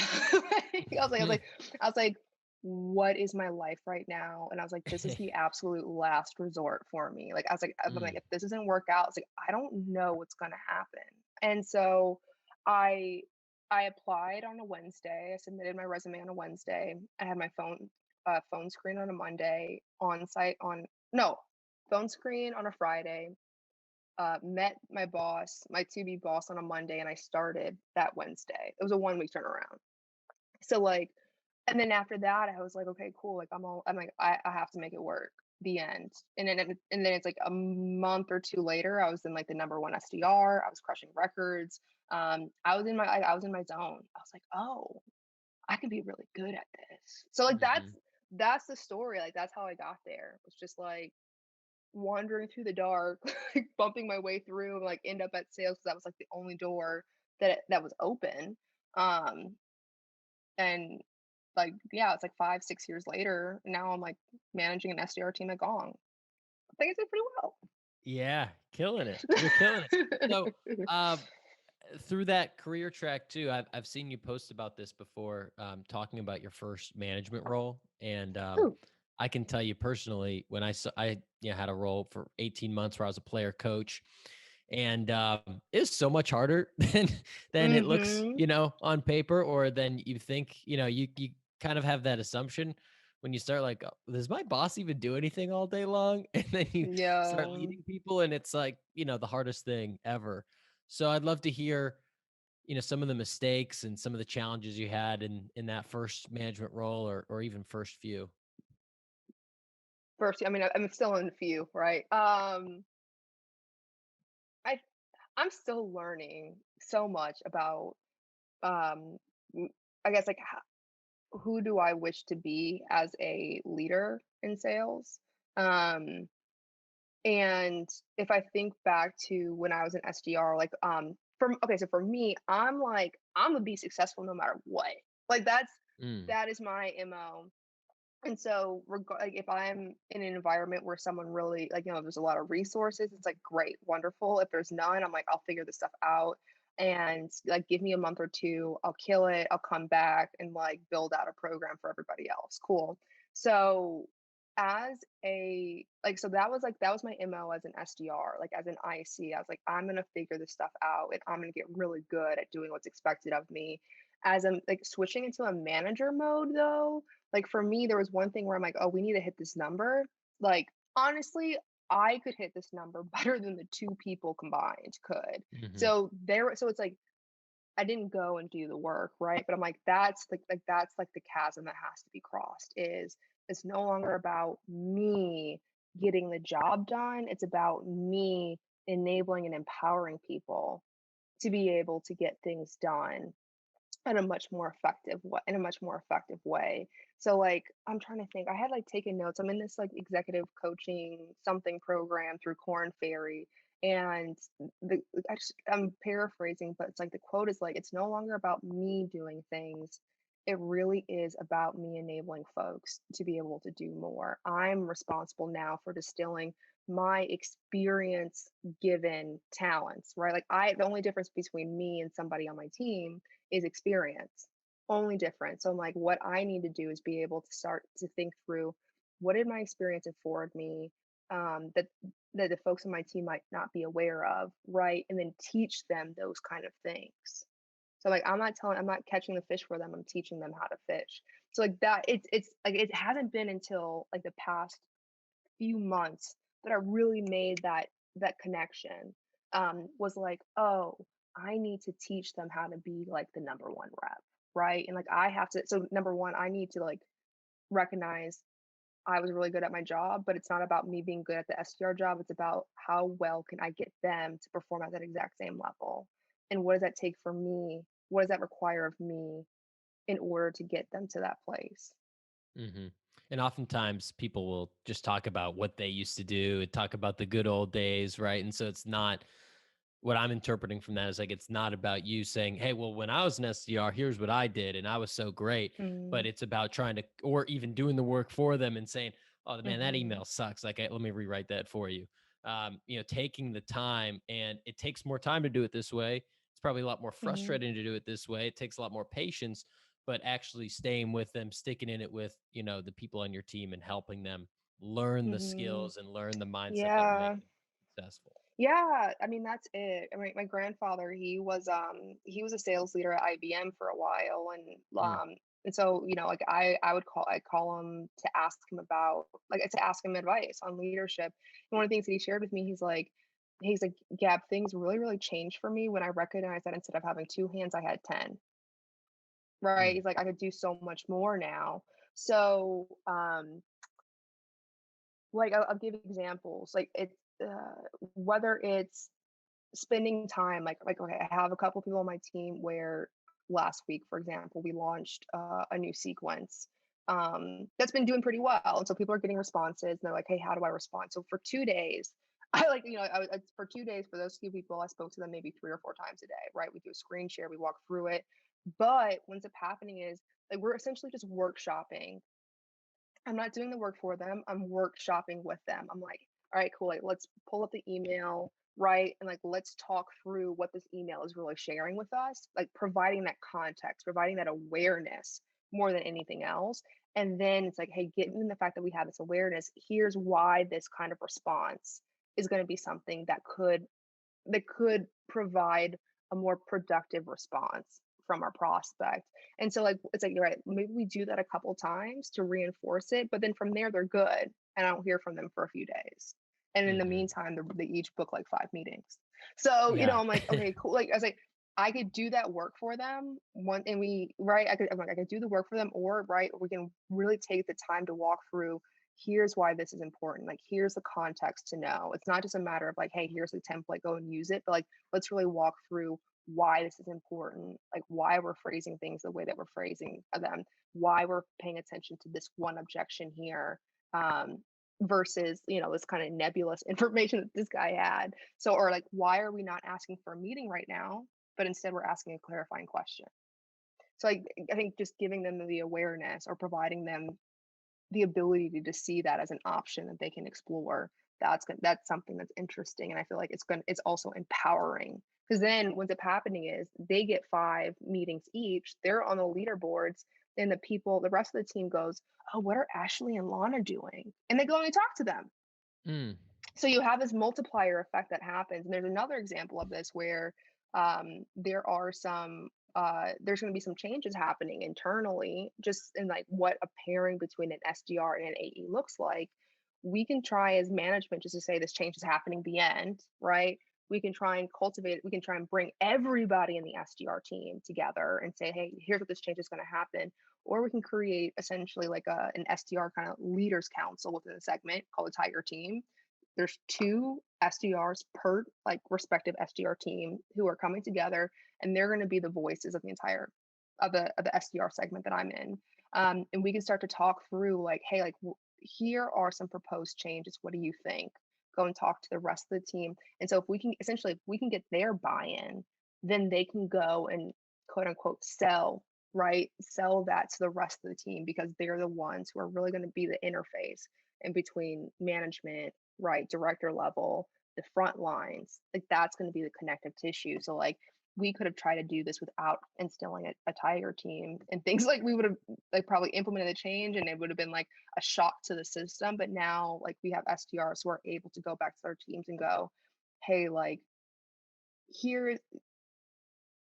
was like, what is my life right now? And I was like, this is the absolute last resort for me. Like, I'm like, Mm. if this doesn't work out, it's like, I don't know what's gonna happen. And so I I applied on a Wednesday. I submitted my resume on a Wednesday. I had my phone screen on a Monday, on site on no, phone screen on a Friday, met my boss, my to be boss, on a Monday, and I started that Wednesday. It was a 1 week turnaround. So like, and then after that, I was like, okay, cool. Like I'm like, I have to make it work. The end. And then it's like a month or two later, I was in like the number one SDR. I was crushing records. I was in my zone. I was like, oh, I can be really good at this. So like Hmm. that's the story. Like that's how I got there. It's just like wandering through the dark, like bumping my way through, and like end up at sales because that was like the only door that was open. Um, and like yeah, it's like 5, 6 years later. Now I'm like managing an SDR team at Gong. I think I did pretty Yeah, killing it. You're killing it. So, well. uh, through that career track too, I've seen you post about this before, talking about your first management role, and Ooh. I can tell you personally, when I had a role for 18 months where I was a player coach, and it's so much harder than it looks, Mm-hmm. on paper, or than you think. You kind of have that assumption when you start like, "Oh, does my boss even do anything all day long?" And then you start Yeah. leading people, and it's like, the hardest thing ever. So I'd love to hear, some of the mistakes and some of the challenges you had in that first management role, or even first few. First, I mean, I'm still in a few, right? I I'm still learning so much about um m- I guess like who do I wish to be as a leader in sales? Um, and if I think back to when I was an SDR, like so for me, I'm like I'm gonna be successful no matter what. Like Mm. that is my MO. And so, like, if I'm in an environment where someone really, like, there's a lot of resources, it's like, great, wonderful. If there's none, I'm like, I'll figure this stuff out. And like, give me a month or two, I'll kill it. I'll come back and like build out a program for everybody else. Cool. So, so that was my MO as an SDR, like as an IC. I was like, I'm going to figure this stuff out, and I'm going to get really good at doing what's expected of me. As I'm like switching into a manager mode, though, like for me, there was one thing where I'm like, oh, we need to hit this number. Like, honestly, I could hit this number better than the two people combined could. Hmm. So it's like I didn't go and do the work, right? But I'm like, that's like the chasm that has to be crossed. Is it's no longer about me getting the job done. It's about me enabling and empowering people to be able to get things done. in a much more effective way. So like I'm trying to think. I had like taken notes. I'm in this like executive coaching something program through Corn Ferry. And I'm paraphrasing, but it's like the quote is like, it's no longer about me doing things. It really is about me enabling folks to be able to do more. I'm responsible now for distilling my experience given talents, right? Like the only difference between me and somebody on my team is experience. Only difference. So I'm like, what I need to do is be able to start to think through what did my experience afford me, that the folks on my team might not be aware of, right? And then teach them those kind of things. So like I'm not catching the fish for them. I'm teaching them how to fish. So like that, it's like it hasn't been until like the past few months that I really made that connection. Was like, oh, I need to teach them how to be like the number one rep, right? And like I have to. So number one, I need to like recognize I was really good at my job, but it's not about me being good at the SDR job. It's about how well can I get them to perform at that exact same level, and what does that take for me? What does that require of me in order to get them to that place? Hmm. And oftentimes people will just talk about what they used to do and talk about the good old days, right? And so it's not what I'm interpreting from that is like it's not about you saying, "Hey, well, when I was an SDR, here's what I did, and I was so great." But Mm, it's about trying to, or even doing the work for them and saying, "Oh man, that mm-hmm, email sucks. Like, let me rewrite that for you." Taking the time, and it takes more time to do it this way. It's probably a lot more mm-hmm, frustrating to do it this way. It takes a lot more patience, but actually staying with them, sticking in it with the people on your team, and helping them learn the mm-hmm. skills and learn the mindset that will make Yeah. them successful. Yeah, I mean that's it. I mean, my grandfather, he was a sales leader at IBM for a while, Mm, and so like I call him to ask him about like to ask him advice on leadership. And one of the things that he shared with me, he's like Gab, things really changed for me when I recognized that instead of having two hands, I had 10. Right? mm, He's like I could do so much more now. So like I'll give examples. Like it's whether it's spending time like okay, I have a couple people on my team where last week for example we launched a new sequence that's been doing pretty well, and so people are getting responses and they're like, hey, how do I respond? So for 2 days I like for 2 days, for those few people I spoke to them maybe 3 or 4 times a day, right? We do a screen share, we walk through it, but what's up happening is like we're essentially just workshopping. I'm not doing the work for them. I'm workshopping with them. I'm like, all right, cool. Like, let's pull up the email, right? And like, let's talk through what this email is really sharing with us, like providing that context, providing that awareness more than anything else. And then it's like, hey, given the fact that we have this awareness, here's why this kind of response is going to be something that could provide a more productive response from our prospect. And so like it's like you're right, maybe we do that a couple times to reinforce it, but then from there they're good and I don't hear from them for a few days. And in the mhm. meantime, they each book like 5 meetings. So, Yeah. I'm like, okay, cool. Like I was like, I could do that work for them one and we right. I'm like, I could do the work for them, or right, we can really take the time to walk through, here's why this is important. Like, here's the context to know. It's not just a matter of like, hey, here's the template, go and use it. But like, let's really walk through why this is important, like why we're phrasing things the way that we're phrasing them, why we're paying attention to this one objection here, versus, this kind of nebulous information that this guy had. So, or like, why are we not asking for a meeting right now, but instead we're asking a clarifying question? So I think just giving them the awareness or providing them the ability to see that as an option that they can explore, that's something that's interesting, and I feel like it's also empowering, because then what's up happening is they get 5 meetings each, they're on the leaderboards, and the rest of the team goes, oh, what are Ashley and Lana doing, and they go and they talk to them. Mm, So you have this multiplier effect that happens. And there's another example of this where there's going to be some changes happening internally, just in like what a pairing between an SDR and an AE looks like. We can try as management just to say this change is happening, the end, right? We can try and cultivate it. We can try and bring everybody in the SDR team together and say, hey, here's what this change is going to happen. Or we can create essentially like an SDR kind of leaders council within a segment called a Tiger Team. There's 2 SDRs per like respective SDR team who are coming together, and they're going to be the voices of the entire of the SDR segment that I'm in. And we can start to talk through like, hey, like here are some proposed changes. What do you think? Go and talk to the rest of the team. And so if we can get their buy-in, then they can go and quote unquote sell, right? Sell that to the rest of the team because they're the ones who are really going to be the interface in between management, right? Director level, the front lines. Like that's going to be the connective tissue. So like we could have tried to do this without instilling a tiger team and things like we would have like probably implemented a change and it would have been like a shock to the system. But now like we have SDRs who are able to go back to their teams and go, hey, like here,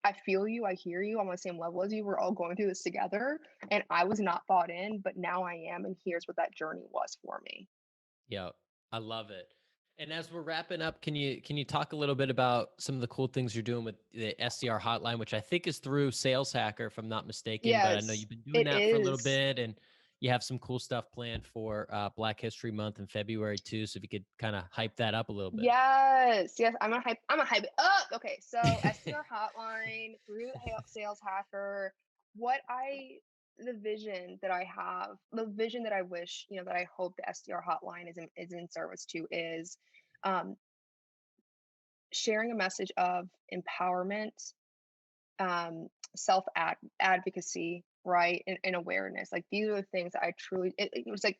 I feel you, I hear you, I'm on the same level as you. We're all going through this together. And I was not bought in, but now I am. And here's what that journey was for me. Yeah, I love it. And as we're wrapping up, can you talk a little bit about some of the cool things you're doing with the SDR hotline, which I think is through Sales Hacker, if I'm not mistaken, but I know Yes, you've been doing it that for a little is. bit, and you have some cool stuff planned for Black History Month in February too. So if you could kind of hype that up a little bit. Yes, yes, I'm gonna hype it up. Okay, so SDR hotline through Sales Hacker, what I the vision that I have, the vision that I wish, that I hope the SDR hotline is in service to is um, sharing a message of empowerment, self advocacy, right, and awareness. Like these are the things that I truly. It was like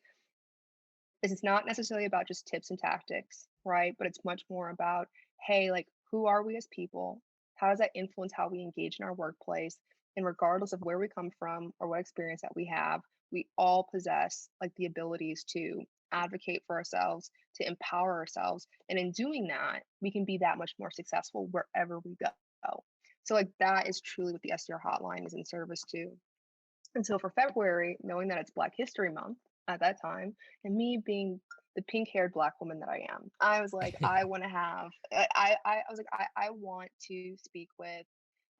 this is not necessarily about just tips and tactics, right? But it's much more about, hey, like, who are we as people? How does that influence how we engage in our workplace? And regardless of where we come from or what experience that we have, we all possess like the abilities to advocate for ourselves, to empower ourselves. And in doing that, we can be that much more successful wherever we go. So, like, that is truly what the SDR hotline is in service to. And so for February, knowing that it's Black History Month at that time, and me being the pink-haired Black woman that I am, I was like, I want to have, I was like, I want to speak with,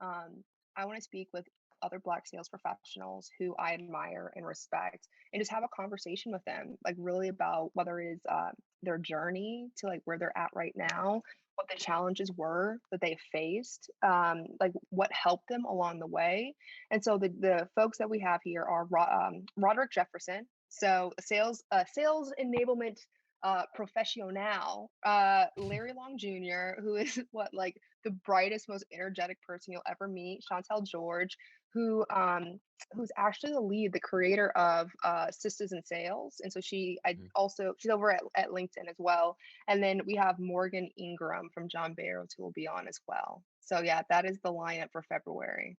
um, I want to speak with other Black sales professionals who I admire and respect, and just have a conversation with them, like really about whether it is their journey to like where they're at right now, what the challenges were that they faced, like what helped them along the way. And so the folks that we have here are Roderick Jefferson, so sales enablement professional, Larry Long Jr., who is what like the brightest, most energetic person you'll ever meet, Chantel George, who's actually the creator of Sisters in Sales, and so she's over at LinkedIn as well. And then we have Morgan Ingram from John Barrows who will be on as well. So yeah, that is the lineup for February.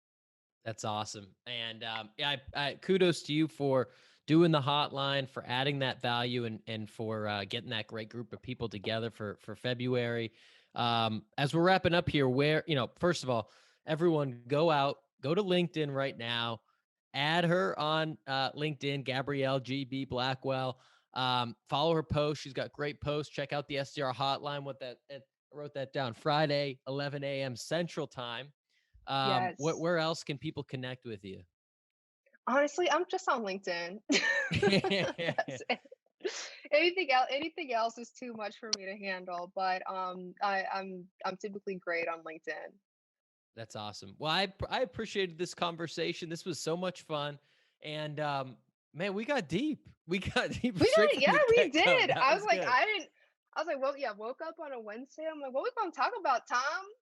That's awesome. And yeah, I kudos to you for doing the hotline, for adding that value, and for getting that great group of people together for February. As we're wrapping up here, first of all, everyone go to LinkedIn right now, add her on LinkedIn, Gabrielle GB Blackwell. Follow her post. She's got great posts. Check out the SDR hotline. I wrote that down. Friday, 11 a.m. Central Time. Yes. Where else can people connect with you? Honestly, I'm just on LinkedIn. That's it. Anything else is too much for me to handle, but I'm typically great on LinkedIn. That's awesome. Well, I appreciated this conversation. This was so much fun, and man, we got deep. We got deep We straight did, from yeah, the we get go. did. That was good. I was like, well, yeah, woke up on a Wednesday. I'm like, what we gonna talk about, Tom?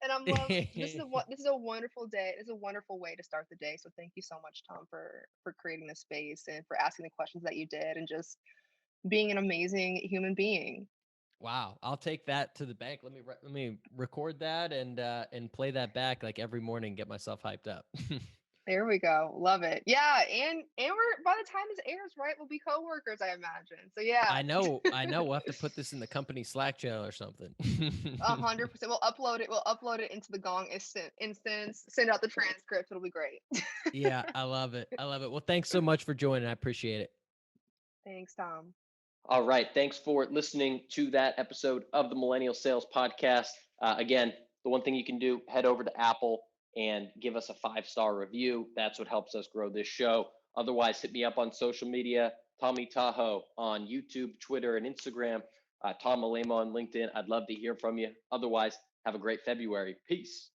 And I'm like, this is a wonderful day. This is a wonderful way to start the day. So thank you so much, Tom, for creating this space and for asking the questions that you did and just being an amazing human being. Wow, I'll take that to the bank. Let me record that and play that back like every morning. Get myself hyped up. There we go. Love it. Yeah, and we're by the time this airs, right, we'll be coworkers, I imagine. So yeah, I know. We'll have to put this in the company Slack channel or something. 100%. We'll upload it. We'll upload it into the Gong instance. Send out the transcript. It'll be great. Yeah, I love it. I love it. Well, thanks so much for joining. I appreciate it. Thanks, Tom. All right. Thanks for listening to that episode of the Millennial Sales Podcast. Again, the one thing you can do, head over to Apple and give us a 5-star review. That's what helps us grow this show. Otherwise, hit me up on social media, Tommy Tahoe on YouTube, Twitter, and Instagram, Tom Malemo on LinkedIn. I'd love to hear from you. Otherwise, have a great February. Peace.